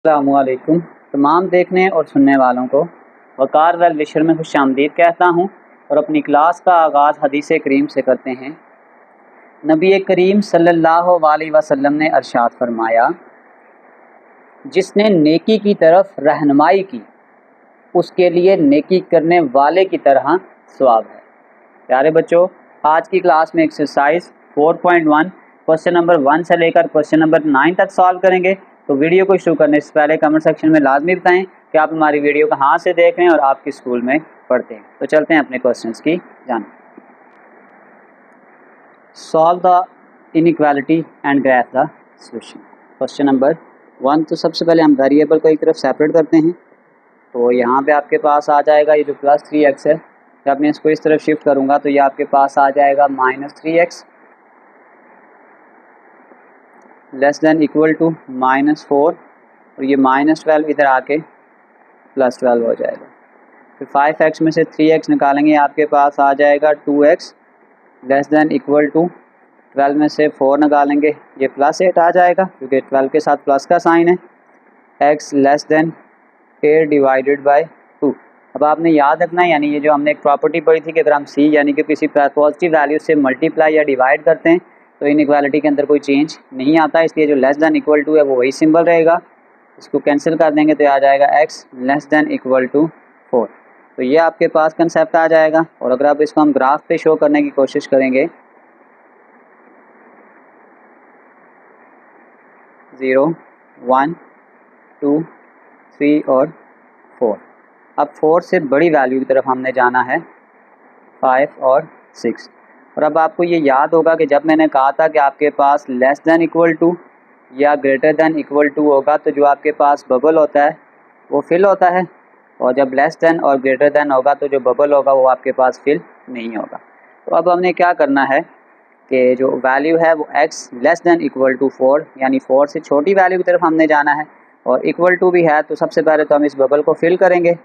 अस्सलामुअलैकुम तमाम देखने और सुनने वालों को वकार वेल विशर में खुशामदीद कहता हूँ और अपनी क्लास का आगाज़ हदीस करीम से करते हैं। नबी करीम सल्लल्लाहु अलैहि वसल्लम ने अरशाद फरमाया, जिसने नेकी की तरफ रहनुमाई की उसके लिए नेकी करने वाले की तरह सवाब है। प्यारे बच्चों, आज की क्लास में एक्सरसाइज 4.1 क्वेश्चन नंबर 1 से लेकर क्वेश्चन नंबर 9 तक सॉल्व करेंगे। तो वीडियो को शुरू करने से पहले कमेंट सेक्शन में लाजमी बताएं कि आप हमारी वीडियो कहाँ से देख रहे हैं और आप किस स्कूल में पढ़ते हैं। तो चलते हैं अपने क्वेश्चंस की जान। Solve the inequality and graph the solution. Question number 1, तो सबसे पहले हम वेरिएबल को एक तरफ सेपरेट करते हैं। तो यहाँ पे आपके पास आ जाएगा ये जो प्लस 3x है, जब मैं इसको इस तरफ शिफ्ट करूँगा तो ये आपके पास आ जाएगा -3x less than equal to -4 और ये -12 इधर आके +12 हो जाएगा। फिर 5x में से 3x निकालेंगे, आपके पास आ जाएगा 2x less than equal to 12 में से 4 निकालेंगे, ये +8 आ जाएगा क्योंकि 12 के साथ प्लस का साइन है। x less then 8 divided by 2। अब आपने याद रखना है, यानी ये जो हमने एक प्रॉपर्टी पढ़ी थी कि अगर हम c यानी कि किसी पॉजिटिव वैल्यू से मल्टीप्लाई या डिवाइड करते हैं तो इनइक्वालिटी के अंदर कोई चेंज नहीं आता, इसलिए जो लेस देन इक्वल टू है वो वही सिंबल रहेगा। इसको कैंसिल कर देंगे तो आ जाएगा x less than equal to 4। तो ये आपके पास कंसेप्ट आ जाएगा। और अगर आप इसको हम ग्राफ पे शो करने की कोशिश करेंगे 0, 1, 2, 3 और 4। अब 4 से बड़ी वैल्यू की तरफ हमने जाना है 5 और 6। और अब आपको ये याद होगा कि जब मैंने कहा था कि आपके पास लेस देन इक्वल टू या ग्रेटर देन इक्वल टू होगा तो जो आपके पास बबल होता है वो फिल होता है, और जब लेस देन और ग्रेटर देन होगा तो जो बबल होगा वो आपके पास फिल नहीं होगा। तो अब हमने क्या करना है कि जो वैल्यू है वो x less than equal to 4 यानी 4 से छोटी वैल्यू की तरफ हमने जाना है, और इक्वल टू भी है तो सबसे पहले तो हम इस बबल को फिल करेंगे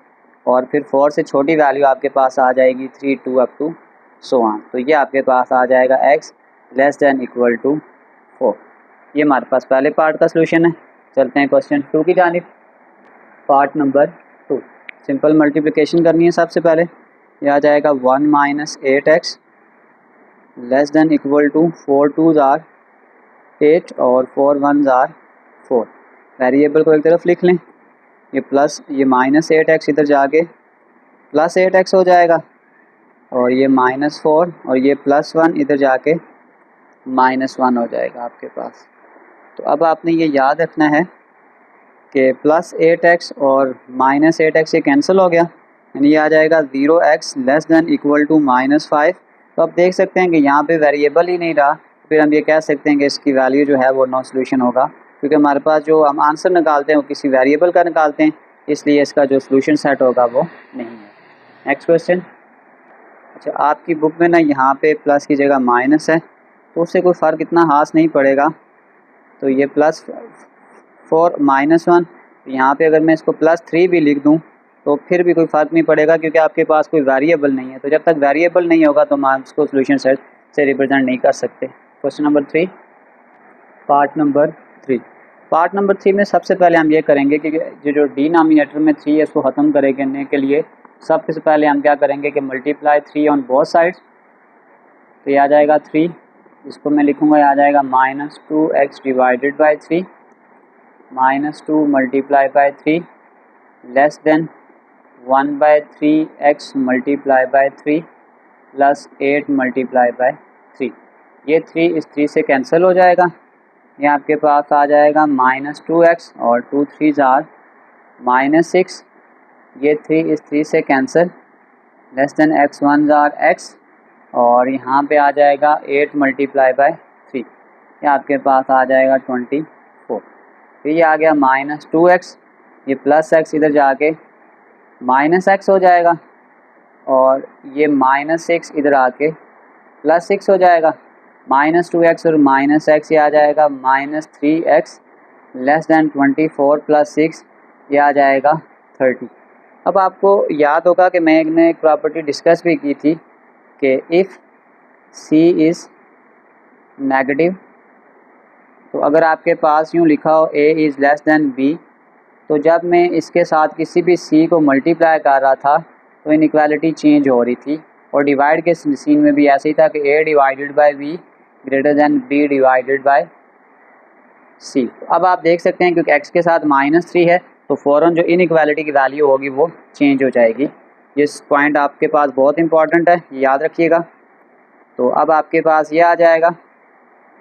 और फिर 4 से छोटी वैल्यू आपके पास आ जाएगी 3, 2 अप टू सो ऑन। तो ये आपके पास आ जाएगा x less than equal to 4। ये हमारे पास पहले पार्ट का सलूशन है। चलते हैं क्वेश्चन 2 की जानिब। पार्ट नंबर 2, सिंपल मल्टीप्लिकेशन करनी है। सबसे पहले ये आ जाएगा 1 - 8x less than equal to 4 2s are 8 और 4 1s आर 4। वेरिएबल को एक तरफ लिख लें, ये प्लस ये -8x इधर जाके +8x हो जाएगा, और ये -4 और ये +1 इधर जाके -1 हो जाएगा आपके पास। तो अब आपने ये याद रखना है कि +8x और -8x ये कैंसिल हो गया, यानी ये आ जाएगा 0x less than equal to -5। तो आप देख सकते हैं कि यहाँ पे वेरिएबल ही नहीं रहा, फिर हम ये कह सकते हैं कि इसकी वैल्यू जो है वो नो सोल्यूशन होगा, क्योंकि हमारे पास जो हम आंसर निकालते हैं वो किसी वेरिएबल का निकालते हैं, इसलिए इसका जो सोल्यूशन सेट होगा वो नहीं है। Next question. अच्छा, आपकी बुक में ना यहाँ पे प्लस की जगह माइनस है, तो उससे कोई फ़र्क इतना खास नहीं पड़ेगा। तो ये +4 -1, यहाँ पे अगर मैं इसको +3 भी लिख दूँ तो फिर भी कोई फ़र्क नहीं पड़ेगा, क्योंकि आपके पास कोई वेरिएबल नहीं है। तो जब तक वेरिएबल नहीं होगा तो हम इसको सोल्यूशन सेट से रिप्रेजेंट नहीं कर सकते। Question number 3, part number 3। Part number 3 में सबसे पहले हम ये करेंगे कि जो डिनोमिनेटर में 3 है इसको ख़त्म करने के लिए सबसे पहले हम क्या करेंगे कि मल्टीप्लाई 3 ऑन बोथ साइड्स। तो ये आ जाएगा 3, इसको मैं लिखूँगा, ये आ जाएगा -2x divided by 3 -2 multiply by 3 less than 1/3x multiply by 3 plus 8 multiply by 3। ये 3 इस 3 से कैंसिल हो जाएगा, ये आपके पास आ जाएगा -2x और 2 3s आर -6। ये 3 इस 3 से cancel, less than x 1s are x, और यहाँ पे आ जाएगा 8 मल्टीप्लाई बाई 3, ये आपके पास आ जाएगा 24। फिर ये आ गया -2x, ये +x इधर जाके -x हो जाएगा, और ये -6 इधर आके +6 हो जाएगा। -2x और -x ये आ जाएगा -3x लेस देन 24 + 6, ये आ जाएगा 30। अब आपको याद होगा कि मैंने एक प्रॉपर्टी डिस्कस भी की थी कि इफ़ c इज़ नेगेटिव, तो अगर आपके पास यूँ लिखा हो a is less then b तो जब मैं इसके साथ किसी भी c को मल्टीप्लाई कर रहा था तो इनइक्वालिटी चेंज हो रही थी, और डिवाइड के सीन में भी ऐसे ही था कि a divided by b greater than b divided by c। अब आप देख सकते हैं क्योंकि x के साथ -3 है तो फ़ौरन जो इनइक्वालिटी की वैल्यू होगी वो चेंज हो जाएगी। ये पॉइंट आपके पास बहुत इंपॉर्टेंट है, याद रखिएगा। तो अब आपके पास ये आ जाएगा,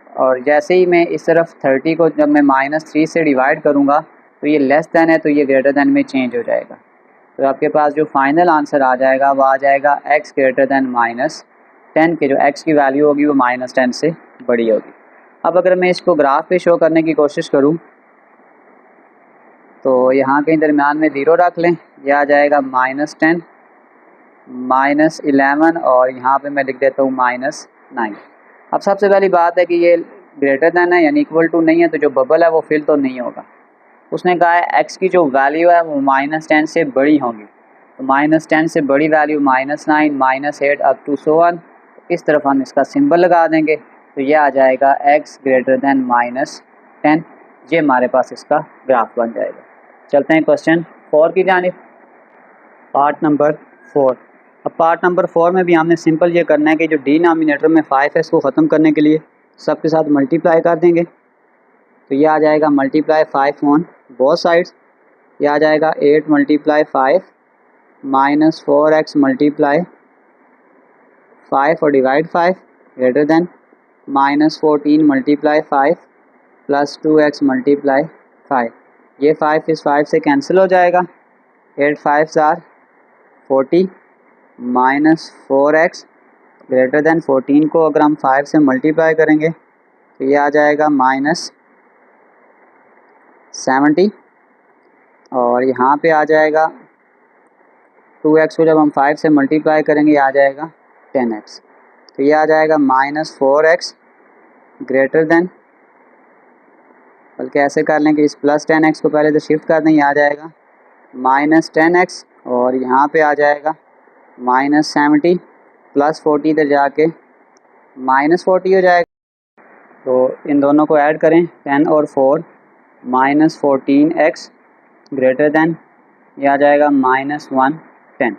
और जैसे ही मैं इस तरफ 30 को जब मैं -3 से डिवाइड करूँगा तो ये लेस दैन है तो ये ग्रेटर दैन में चेंज हो जाएगा। तो आपके पास जो फाइनल आंसर आ जाएगा वो आ जाएगा x ग्रेटर दैन -10 के जो x की वैल्यू होगी वो -10 से बड़ी होगी। अब अगर मैं इसको ग्राफ पे शो करने की कोशिश करूं तो यहाँ के दरमियान में 0 रख लें, यह आ जाएगा -10 -11 और यहाँ पे मैं लिख देता हूँ -9। अब सबसे पहली बात है कि ये ग्रेटर दैन है यानी इक्वल टू नहीं है, तो जो बबल है वो फिल तो नहीं होगा। उसने कहा है x की जो वैल्यू है वो -10 से बड़ी होगी, तो -10 से बड़ी value -9 -8 up to so on. इस तरफ हम इसका सिंबल लगा देंगे तो ये आ जाएगा x ग्रेटर दैन -10। ये हमारे पास इसका ग्राफ बन जाएगा। चलते हैं क्वेश्चन 4 की जानिब, पार्ट नंबर 4। अब पार्ट नंबर 4 में भी हमने सिंपल ये करना है कि जो डिनोमिनेटर में 5 है इसको ख़त्म करने के लिए सबके साथ मल्टीप्लाई कर देंगे। तो ये आ जाएगा मल्टीप्लाई 5 ऑन बोथ साइड्स, ये आ जाएगा 8 मल्टीप्लाई 5 -4x मल्टीप्लाई 5 और divide 5 greater than -14 multiply 5 plus 2x multiply 5। ये 5 इस 5 से कैंसिल हो जाएगा, 8 5 आर 40 -4x ग्रेटर दैन 14 को अगर हम 5 से मल्टीप्लाई करेंगे तो ये आ जाएगा -70, और यहाँ पे आ जाएगा 2x को जब हम 5 से मल्टीप्लाई करेंगे आ जाएगा 10x। तो ये आ जाएगा -4x ग्रेटर दैन, बल्कि ऐसे कर लें कि इस प्लस 10x को पहले तो शिफ्ट कर दें, ये आ जाएगा -10x और यहाँ पे आ जाएगा -70 प्लस 40 इधर जाके -40 हो जाएगा। तो इन दोनों को ऐड करें 10 और 4 -14x ग्रेटर दैन, ये आ जाएगा -110।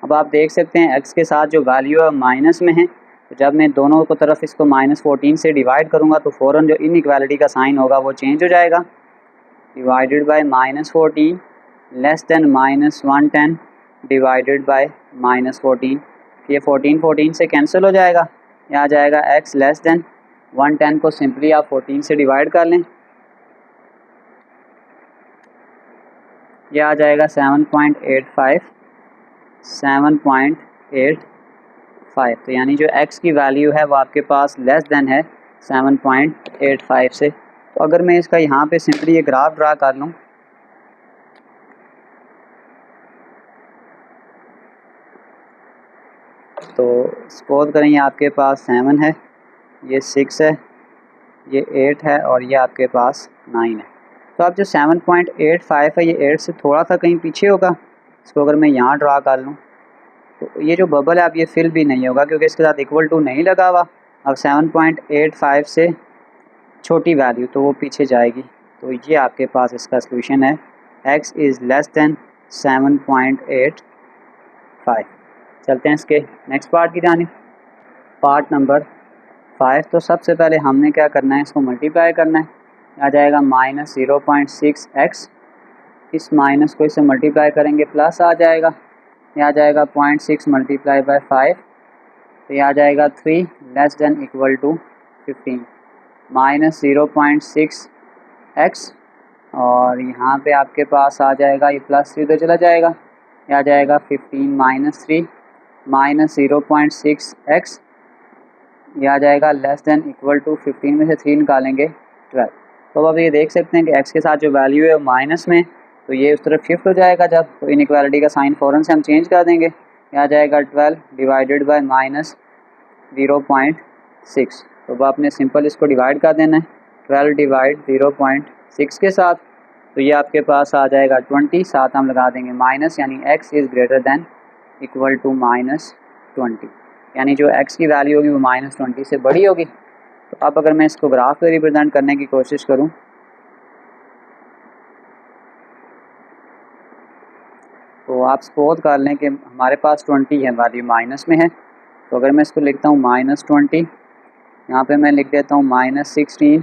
अब आप देख सकते हैं x के साथ जो वैल्यू है माइनस में है, तो जब मैं दोनों को तरफ इसको -14 से डिवाइड करूँगा तो फ़ौरन जो इनइक्वालिटी का साइन होगा वो चेंज हो जाएगा। Divided by -14 less than -110 divided by -14, ये 14 से कैंसिल हो जाएगा, ये आ जाएगा x लेस दैन 110 को सिंपली आप 14 से डिवाइड कर लें, यह आ जाएगा 7.85। तो यानी जो x की वैल्यू है वो आपके पास लेस देन है 7.85 से। तो अगर मैं इसका यहाँ पे सिंपली ये ग्राफ ड्रा कर लूँ तो सपोज करें ये आपके पास 7 है, ये 6 है, ये 8 है और ये आपके पास 9 है। तो आप जो 7.85 है ये 8 से थोड़ा सा कहीं पीछे होगा। इसको अगर मैं यहाँ ड्रा कर लूँ तो ये जो बबल है आप ये फिल भी नहीं होगा क्योंकि इसके साथ इक्वल टू नहीं लगा हुआ। अब 7.85 से छोटी वैल्यू तो वो पीछे जाएगी। तो ये आपके पास इसका सलूशन है, x इज़ लेस दैन 7.85। चलते हैं इसके नेक्स्ट पार्ट की जानिब, पार्ट नंबर 5। तो सबसे पहले हमने क्या करना है, इसको मल्टीप्लाई करना है। आ जाएगा -0.6x, इस माइनस को इससे मल्टीप्लाई करेंगे प्लस आ जाएगा, ये आ जाएगा 0.6 मल्टीप्लाई बाय 5, तो ये आ जाएगा 3 less than equal to 15। -0.6x और यहाँ पे आपके पास आ जाएगा ये प्लस 3 तो चला जाएगा, ये आ जाएगा 15 -3 -0.6x, ये आ जाएगा लेस देन इक्वल टू 15 में से 3 निकालेंगे 12। तो अब ये देख सकते हैं कि x के साथ जो वैल्यू है वो माइनस में, तो ये उस तरफ शिफ्ट हो जाएगा जब, तो इनइक्वालिटी का साइन फ़ौरन से हम चेंज कर देंगे। ये आ जाएगा 12 डिवाइडेड बाय -0.6। तो अब आपने सिंपल इसको डिवाइड कर देना है 12 डिवाइड 0.6 के साथ, तो ये आपके पास आ जाएगा 20, साथ हम लगा देंगे माइनस, यानी x is greater than equal to -20, यानी जो x की वैल्यू होगी वो -20 से बड़ी होगी। तो अब अगर मैं इसको ग्राफ पे रिप्रेजेंट करने की कोशिश करूं तो आप सपोज कर लें कि हमारे पास 20 है, वैल्यू माइनस में है, तो अगर मैं इसको लिखता हूँ -20, यहाँ पे मैं लिख देता हूँ -16,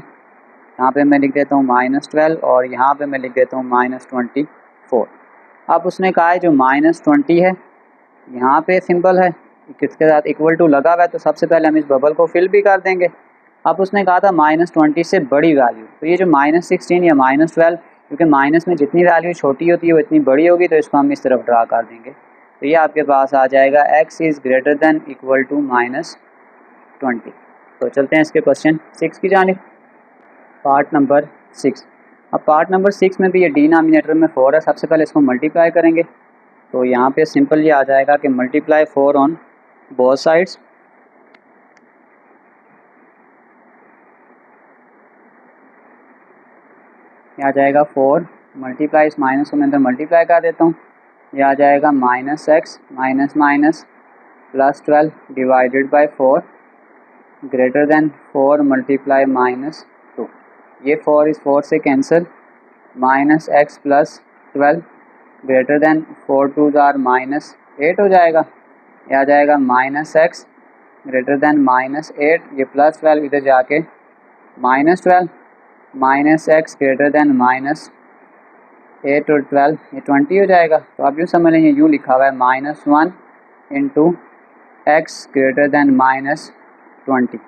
यहाँ पे मैं लिख देता हूँ -12 और यहाँ पे मैं लिख देता हूँ -24। अब उसने कहा है जो -20 है यहाँ पे सिंबल है किसके साथ इक्वल टू लगा हुआ है, तो सबसे पहले हम इस बबल को फिल भी कर देंगे। अब उसने कहा था -20 से बड़ी वैल्यू, तो ये जो -16 या -12, क्योंकि माइनस में जितनी वैल्यू छोटी होती है वो इतनी बड़ी होगी, तो इसको हम इस तरफ ड्रा कर देंगे। तो ये आपके पास आ जाएगा x is greater than equal to -20। तो चलते हैं इसके क्वेश्चन 6 की जानिब, पार्ट नंबर 6। अब पार्ट नंबर 6 में भी ये डिनोमिनेटर में 4 है, सबसे पहले इसको मल्टीप्लाई करेंगे। तो यहाँ पे सिंपल ये आ जाएगा कि मल्टीप्लाई 4 ऑन बोथ साइड्स, ये आ जाएगा 4 मल्टीप्लाई, इस माइनस को मैं अंदर मल्टीप्लाई कर देता हूँ, ये आ जाएगा -x minus minus +12 divided by 4 greater than 4 multiply -2। ये 4 इस 4 से cancel, -x + 12 greater than 4 2 are -8 हो जाएगा। ये आ जाएगा -x ग्रेटर दैन -8, ये +12 इधर जाके -12, -x ग्रेटर दैन -8 और 12 ये 20 हो जाएगा। तो आप यूँ समझ लें, यूँ लिखा हुआ है -1 इंटू x ग्रेटर दैन -20।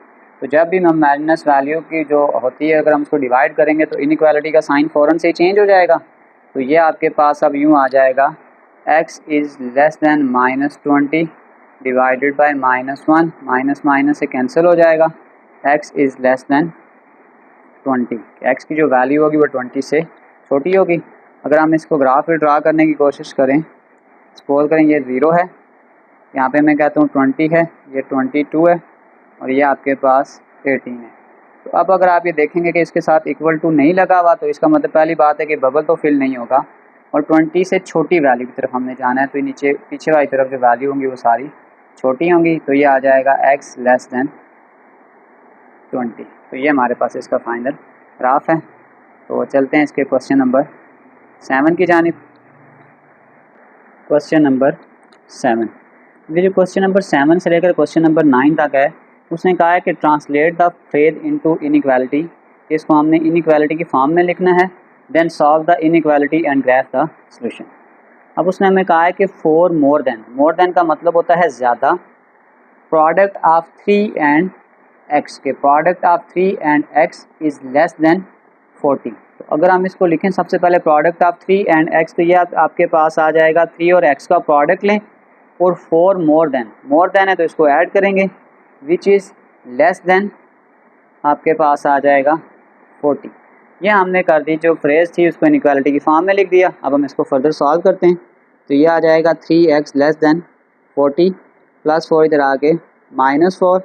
तो जब भी हम माइनस वैल्यू की जो होती है अगर हम उसको डिवाइड करेंगे तो इनइक्वालिटी का साइन फ़ौरन से ही चेंज हो जाएगा। तो ये आपके पास अब यूँ आ जाएगा x is less then -20 divided by -1, minus minus से कैंसिल हो जाएगा, x is less then 20। x की जो वैल्यू होगी वो 20 से छोटी होगी। अगर हम इसको ग्राफ पे ड्रा करने की कोशिश करें, सपोज करें ये 0 है, यहाँ पे मैं कहता हूँ 20 है, ये 22 है और ये आपके पास 18 है। तो अब अगर आप ये देखेंगे कि इसके साथ इक्वल टू नहीं लगा हुआ, तो इसका मतलब पहली बात है कि बबल तो फिल नहीं होगा और 20 से छोटी वैल्यू की तरफ हमने जाना है, तो नीचे पीछे वाली तरफ जो वैल्यू होंगी वो सारी छोटी होंगी। तो ये आ जाएगा x लेस दैन 20। तो ये हमारे पास इसका फाइनल ग्राफ है। तो चलते हैं इसके क्वेश्चन नंबर 7 की जानिब। क्वेश्चन नंबर 7, ये जो क्वेश्चन नंबर 7 से लेकर क्वेश्चन नंबर 9 तक है, उसने कहा है कि translate the phrase into inequality, इसको हमने इनइक्वालिटी की फॉर्म में लिखना है, then solve the inequality and graph the solution. अब उसने हमें कहा है कि 4 मोर देन का मतलब होता है ज़्यादा, प्रोडक्ट ऑफ 3 एंड x के product of 3 and x is less then 40। तो अगर हम इसको लिखें सबसे पहले प्रोडक्ट ऑफ 3 एंड x, तो ये आपके पास आ जाएगा 3 और x का प्रोडक्ट लें और 4 मोर देन है तो इसको ऐड करेंगे, विच इज़ लेस देन आपके पास आ जाएगा 40। ये हमने कर दी, जो फ्रेज थी उसको इनइक्वालिटी की फॉर्म में लिख दिया। अब हम इसको फर्दर सॉल्व करते हैं। तो ये आ जाएगा 3x लेस दैन 40 प्लस 4 इधर आके -4,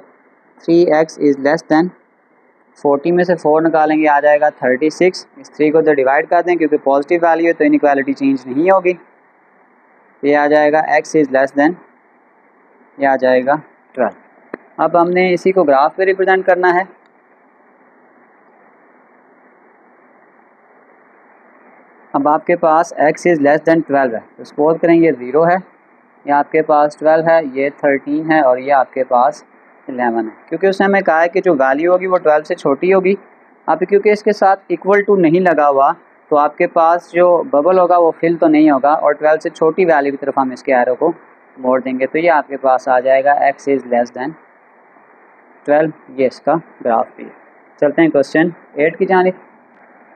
3x इज़ लेस दैन 40 में से 4 निकालेंगे आ जाएगा 36। इस 3 को इधर डिवाइड कर दें क्योंकि पॉजिटिव वैल्यू है तो इनइक्वालिटी चेंज नहीं होगी। ये आ जाएगा x इज़ लेस दैन, ये आ जाएगा 12। अब हमने इसी को ग्राफ पे रिप्रेजेंट करना है। अब आपके पास x इज़ लेस दैन 12 है, तो सपोज करें ये 0 है, ये आपके पास 12 है, ये 13 है और ये आपके पास 11 है। क्योंकि उसने हमें कहा है कि जो वैल्यू होगी वो 12 से छोटी होगी। अब क्योंकि इसके साथ इक्वल टू नहीं लगा हुआ, तो आपके पास जो बबल होगा वो फिल तो नहीं होगा और 12 से छोटी वैल्यू की तरफ हम इसके एरो को मोड़ देंगे। तो ये आपके पास आ जाएगा x इज़ लेस दैन 12। ये इसका ग्राफ भी है। चलते हैं क्वेश्चन 8 की जानिब।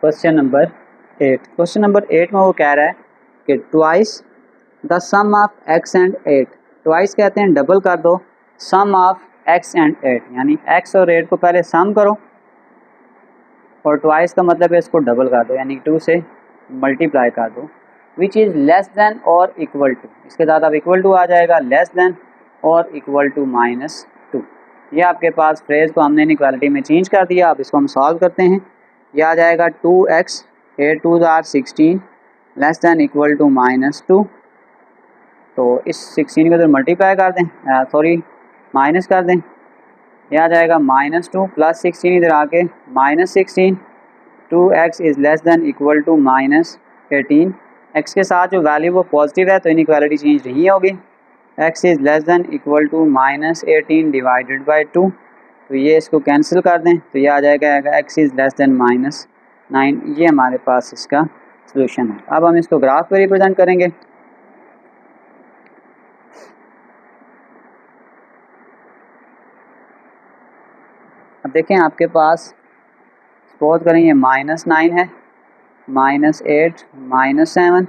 क्वेश्चन नंबर 8, क्वेश्चन नंबर 8 में वो कह रहा है कि twice the sum of x and 8, twice कहते हैं डबल कर दो सम ऑफ x एंड 8, यानी x और 8 को पहले सम करो और ट्वाइस का मतलब है इसको डबल कर दो, यानी 2 से मल्टीप्लाई कर दो, विच इज़ लेस दैन और इक्वल टू, इसके साथ अब इक्वल टू आ जाएगा, लेस दैन और इक्वल टू -2। ये आपके पास फ्रेज को हमने इनइक्वालिटी में चेंज कर दिया। अब इसको हम सॉल्व करते हैं। यह आ जाएगा 2x 8 2 are 16 less than equal to -2। तो इस 16 को इधर मल्टीप्लाई कर दें, सॉरी माइनस कर दें, यह आ जाएगा -2 प्लस 16 इधर आके -16, 2x is less than equal to -18 x के साथ जो वैल्यू वो पॉजिटिव है तो इनइक्वालिटी चेंज नहीं होगी। x is less than equal to -18 divided by 2, तो ये इसको कैंसिल कर दें तो ये आ जाएगा x इज़ लेस दैन -9। ये हमारे पास इसका सोल्यूशन है। अब हम इसको ग्राफ पर रिप्रेजेंट करेंगे। अब देखें आपके पास सपोज करें ये -9 है, -8, -7,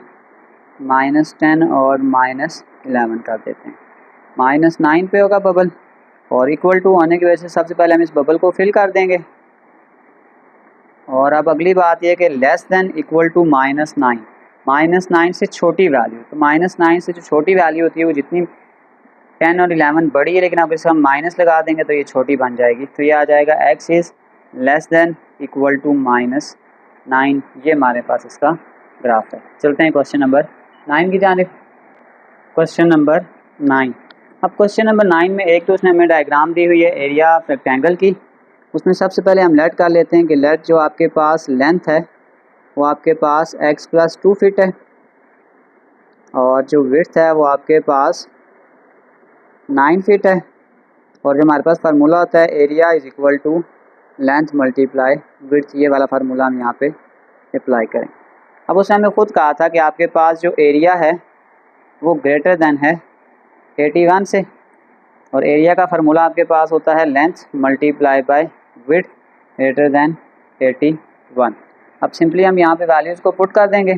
-10 और -11 कर देते हैं। -9 पे होगा बबल और इक्वल टू होने की वजह से सबसे पहले हम इस बबल को फिल कर देंगे। और अब अगली बात यह कि लेस देन इक्वल टू -9, -9 से छोटी वैल्यू, तो -9 से जो छोटी वैल्यू होती है वो जितनी 10 और 11 बड़ी है, लेकिन अब इसे हम माइनस लगा देंगे तो ये छोटी बन जाएगी। तो ये आ जाएगा x is less than equal to -9। ये हमारे पास इसका ग्राफ है। चलते हैं क्वेश्चन नंबर 9 की जानिब। Question number 9। अब क्वेश्चन नंबर 9 में एक तो उसने हमें डायग्राम दी हुई है एरिया ऑफ रेक्टेंगल की। उसमें सबसे पहले हम लेट कर लेते हैं कि लेट जो आपके पास लेंथ है वो आपके पास x + 2 फीट है और जो विड्थ है वो आपके पास 9 फीट है। और जो हमारे पास फार्मूला होता है area is equal to length multiply width, ये वाला फार्मूला हम यहाँ पे अप्लाई करें। अब उसने हमें खुद कहा था कि आपके पास जो एरिया है वो ग्रेटर देन है 81 से, और एरिया का फार्मूला आपके पास होता है length multiply by width greater than 81। अब सिंपली हम यहाँ पे वैल्यूज़ को पुट कर देंगे।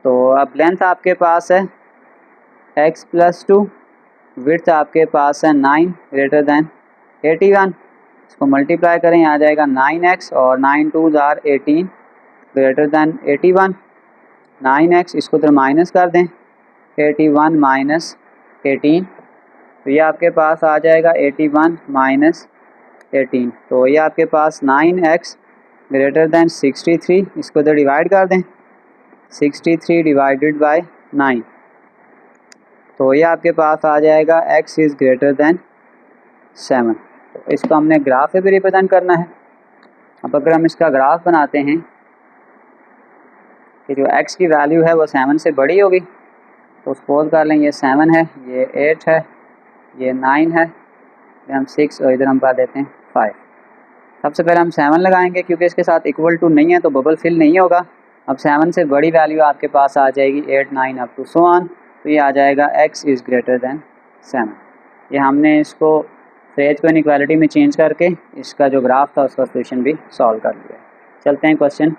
तो अब लेंथ आपके पास है x + 2, विड्थ आपके पास है 9 ग्रेटर देन 81। इसको मल्टीप्लाई करें, आ जाएगा 9x और 9 2 आर 18 ग्रेटर देन 81। 9x इसको तो माइनस कर दें, 81 माइनस 18, तो ये आपके पास आ जाएगा 81 माइनस 18। तो ये आपके पास 9x ग्रेटर देन 63, इसको तो डिवाइड कर दें, 63 डिवाइडेड बाय 9, तो ये आपके पास आ जाएगा x इज़ ग्रेटर देन 7। तो इसको हमने ग्राफ पे भी रिप्रेजेंट करना है। अब अगर हम इसका ग्राफ बनाते हैं कि जो x की वैल्यू है वो 7 से बड़ी होगी, तो सपोज कर लें ये 7 है, ये 8 है, ये 9 है, फिर हम 6 और इधर हम पा देते हैं 5। सबसे पहले हम 7 लगाएंगे क्योंकि इसके साथ इक्वल टू नहीं है तो बबल फिल नहीं होगा। अब 7 से बड़ी वैल्यू आपके पास आ जाएगी 8, 9 अप टू सो ऑन, तो ये आ जाएगा x इज़ ग्रेटर देन 7। ये हमने इसको फ्रेज को इनइक्वालिटी में चेंज करके इसका जो ग्राफ था उसका सोल्यूशन भी सॉल्व कर लिया। चलते हैं क्वेश्चन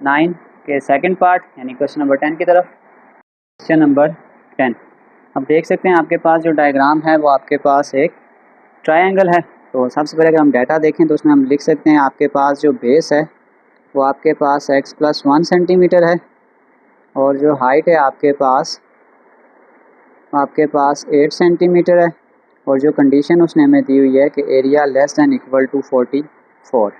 9 के सेकंड पार्ट यानी क्वेश्चन नंबर 10 की तरफ। Question number 10। अब देख सकते हैं आपके पास जो डायग्राम है वो आपके पास एक ट्रायंगल है। तो सबसे पहले अगर हम डाटा देखें तो उसमें हम लिख सकते हैं आपके पास जो बेस है वो आपके पास x + 1 सेंटीमीटर है और जो हाइट है आपके पास 8 सेंटीमीटर है, और जो कंडीशन उसने हमें दी हुई है कि area less than equal to 44।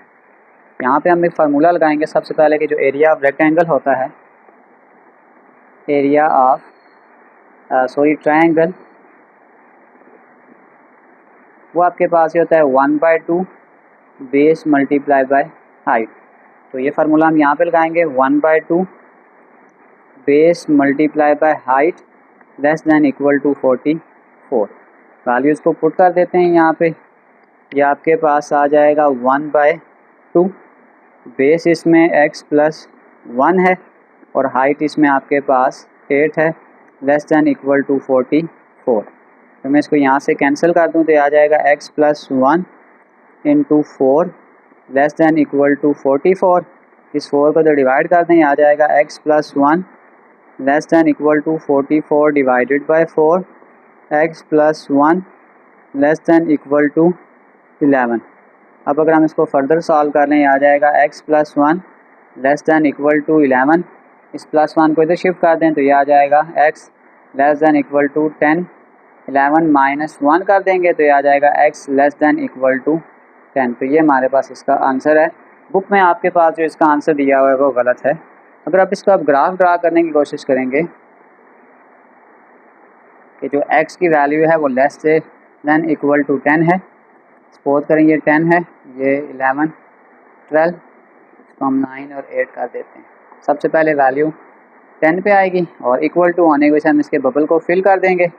यहाँ पे हम एक फार्मूला लगाएंगे सबसे पहले कि जो एरिया ऑफ रेक्टेंगल होता है, एरिया ऑफ ट्रायंगल, वो आपके पास ये होता है 1/2 बेस मल्टीप्लाई बाय हाइट। तो ये फार्मूला हम यहाँ पे लगाएंगे 1/2 base multiply by height less than equal to 44। Values को पुट कर देते हैं यहाँ पे। ये आपके पास आ जाएगा 1/2 बेस इसमें x + 1 है और हाइट इसमें आपके पास 8 है लेस दैन इक्वल टू 44। तो मैं इसको यहाँ से कैंसिल कर दूँ तो ये आ जाएगा x + 1 × 4 less than equal to 44। इस 4 को तो डिवाइड कर दें, आ जाएगा x + 1 less than equal to 44 divided by 4, x + 1 less than equal to 11। अब अगर हम इसको फर्दर सॉल्व कर लें, आ जाएगा x + 1 less than equal to 11। इस +1 को इधर शिफ्ट कर दें तो ये आ जाएगा x less than equal to 10। 11 minus 1 कर देंगे तो ये आ जाएगा x less than equal to 10। तो ये हमारे पास इसका आंसर है। बुक में आपके पास जो इसका आंसर दिया हुआ है वो गलत है। अगर आप इसका ग्राफ ड्रा करने की कोशिश करेंगे कि जो x की वैल्यू है वो लेस दैन इक्वल टू 10 है, सपोज करें ये 10 है, ये 11, 12, इसको हम 9 और 8 कर देते हैं। सबसे पहले वैल्यू 10 पे आएगी और इक्वल टू होने की वजह से हम इसके बबल को फिल कर देंगे।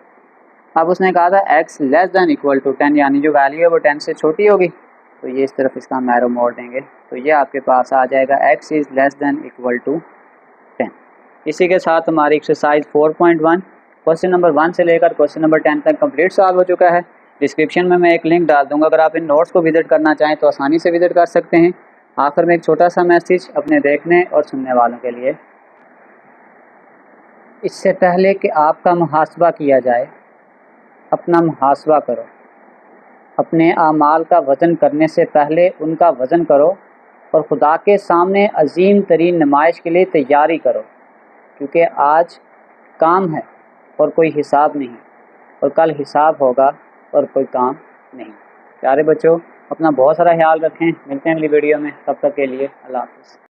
अब उसने कहा था x less than equal to 10, यानी जो वैल्यू है वो 10 से छोटी होगी, तो ये इस तरफ इसका हम एरो मोड़ देंगे, तो ये आपके पास आ जाएगा x is less than equal to 10। इसी के साथ हमारी एक्सरसाइज 4.1 क्वेश्चन नंबर 1 से लेकर क्वेश्चन नंबर 10 तक कंप्लीट सॉल्व हो चुका है। डिस्क्रिप्शन में मैं एक लिंक डाल दूंगा, अगर आप इन नोट्स को विजिट करना चाहें तो आसानी से विजिट कर सकते हैं। आखिर में एक छोटा सा मैसेज अपने देखने और सुनने वालों के लिए, इससे पहले कि आपका मुहासबा किया जाए, अपना मुहासबा करो। अपने आमाल का वज़न करने से पहले उनका वज़न करो और खुदा के सामने अजीम तरीन नुमाइश के लिए तैयारी करो, क्योंकि आज काम है और कोई हिसाब नहीं, और कल हिसाब होगा और कोई काम नहीं। प्यारे बच्चों, अपना बहुत सारा ख्याल रखें। मिलते हैं अगली वीडियो में, तब तक के लिए अल्लाह हाफ़िज़।